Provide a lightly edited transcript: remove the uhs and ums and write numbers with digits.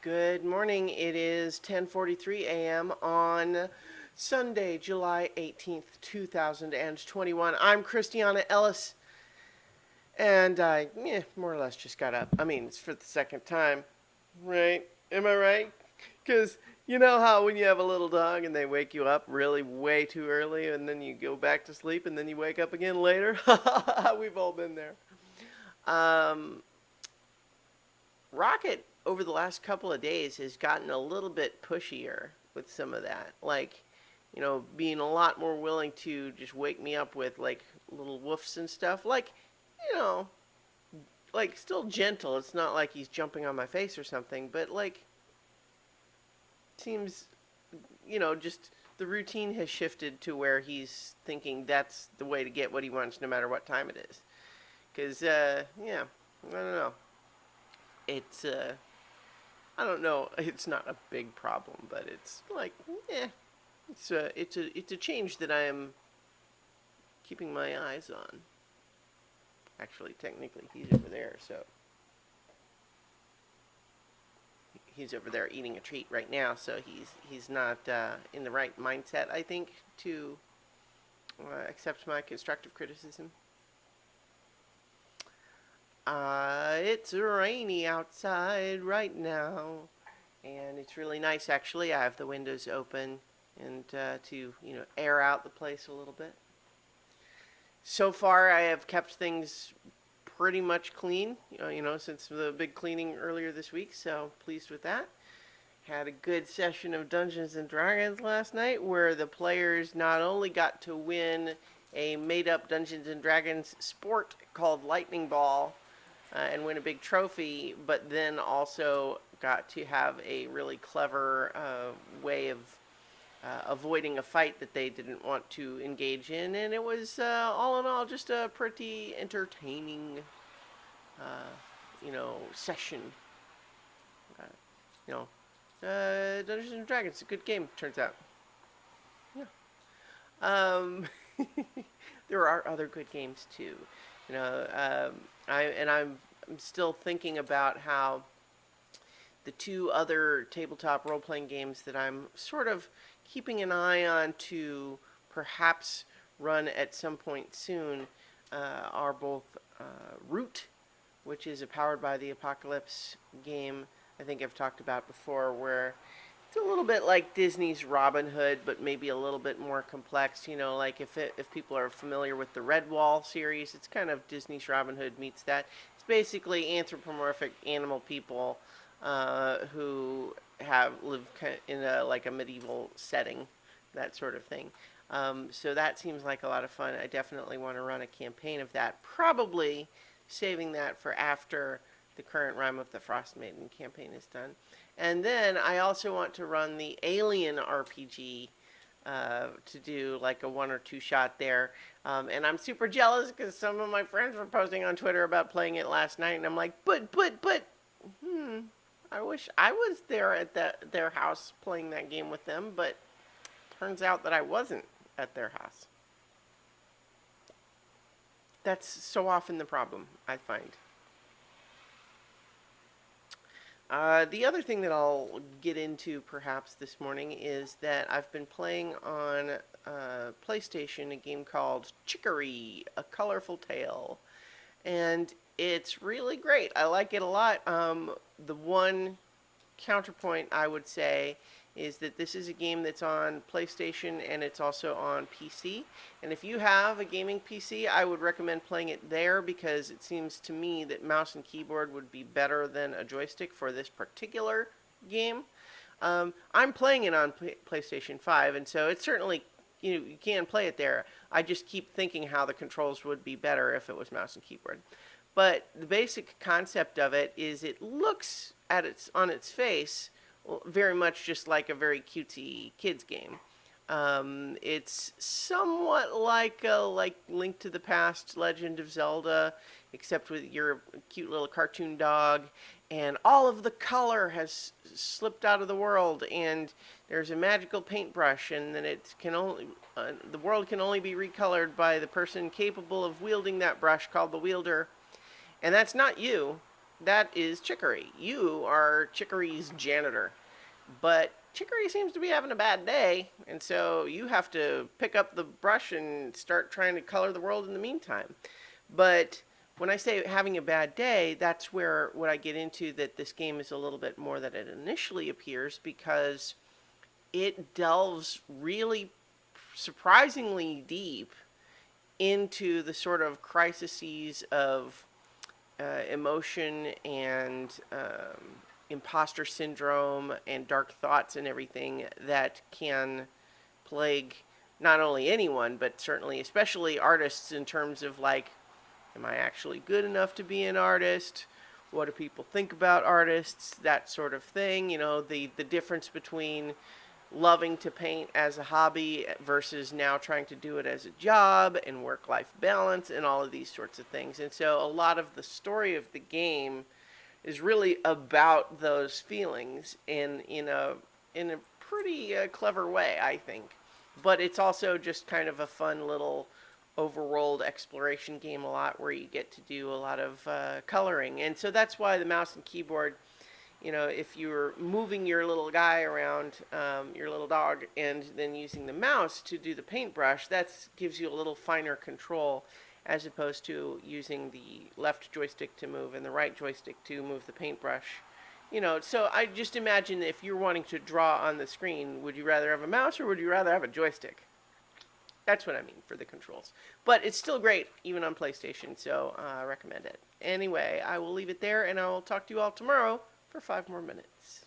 Good morning. It is 10:43 a.m. on Sunday, July 18th, 2021. I'm Christiana Ellis, and I more or less just got up. I mean, it's for the second time, right? Am I right? Because you know how when you have a little dog and they wake you up really way too early, and then you go back to sleep, and then you wake up again later? We've all been there. Um, Rocket over the last couple of days has gotten a little bit pushier with some of that. Like, being a lot more willing to just wake me up with like little woofs and stuff. Like, you know, like still gentle. It's not like he's jumping on my face or something, but like seems, just the routine has shifted to where he's thinking that's the way to get what he wants no matter what time it is. Cuz yeah, I don't know. It's I don't know. It's not a big problem, but it's like, it's a change that I am keeping my eyes on. Actually, technically, he's over there, so he's over there eating a treat right now. So he's not in the right mindset, I think, to accept my constructive criticism. It's rainy outside right now, and it's really nice actually. I have the windows open and to air out the place a little bit. So far, I have kept things pretty much clean, since the big cleaning earlier this week. So pleased with that. Had a good session of Dungeons and Dragons last night, where the players not only got to win a made-up Dungeons and Dragons sport called Lightning Ball, and win a big trophy, but then also got to have a really clever way of avoiding a fight that they didn't want to engage in, and it was all in all just a pretty entertaining, session. Uh, you know, Dungeons and Dragons, a good game, turns out. Yeah. Um, there are other good games too. I'm still thinking about how the two other tabletop role-playing games that I'm sort of keeping an eye on to perhaps run at some point soon are both Root, which is a Powered by the Apocalypse game I think I've talked about before, where it's a little bit like Disney's Robin Hood, but maybe a little bit more complex. Like if people are familiar with the Redwall series, it's kind of Disney's Robin Hood meets that. It's basically anthropomorphic animal people who live in a medieval setting, that sort of thing. So that seems like a lot of fun. I definitely want to run a campaign of that. Probably saving that for after the current Rime of the Frost Maiden campaign is done. And then I also want to run the Alien RPG to do like a 1 or 2 shot there. And I'm super jealous because some of my friends were posting on Twitter about playing it last night, and I'm like, but, I wish I was there at their house playing that game with them, but turns out that I wasn't at their house. That's so often the problem, I find. The other thing that I'll get into perhaps this morning is that I've been playing on PlayStation a game called Chicory, A Colorful Tale. And it's really great. I like it a lot. The one counterpoint I would say is that this is a game that's on PlayStation and it's also on PC. And if you have a gaming PC, I would recommend playing it there, because it seems to me that mouse and keyboard would be better than a joystick for this particular game. I'm playing it on PlayStation 5, and so it's certainly, you can play it there. I just keep thinking how the controls would be better if it was mouse and keyboard. But the basic concept of it is it looks on its face very much just like a very cutesy kids game. It's somewhat like Link to the Past, Legend of Zelda, except with your cute little cartoon dog, and all of the color has slipped out of the world, and there's a magical paintbrush, and then the world can only be recolored by the person capable of wielding that brush, called the wielder. And that's not you. That is Chicory. You are Chicory's janitor. But Chicory seems to be having a bad day, and so you have to pick up the brush and start trying to color the world in the meantime. But when I say having a bad day, that's where what I get into that this game is a little bit more than it initially appears, because it delves really surprisingly deep into the sort of crises of emotion and imposter syndrome and dark thoughts and everything that can plague not only anyone, but certainly, especially artists, in terms of like, am I actually good enough to be an artist? What do people think about artists? That sort of thing. You know, the difference between loving to paint as a hobby versus now trying to do it as a job, and work life balance and all of these sorts of things. And so a lot of the story of the game is really about those feelings in a pretty clever way, I think. But it's also just kind of a fun little overworld exploration game a lot, where you get to do a lot of coloring. And so that's why the mouse and keyboard, if you're moving your little guy around, your little dog, and then using the mouse to do the paintbrush, that gives you a little finer control, as opposed to using the left joystick to move and the right joystick to move the paintbrush. So I just imagine, if you're wanting to draw on the screen, would you rather have a mouse or would you rather have a joystick? That's what I mean for the controls. But it's still great, even on PlayStation, so I recommend it. Anyway, I will leave it there, and I will talk to you all tomorrow for 5 more minutes.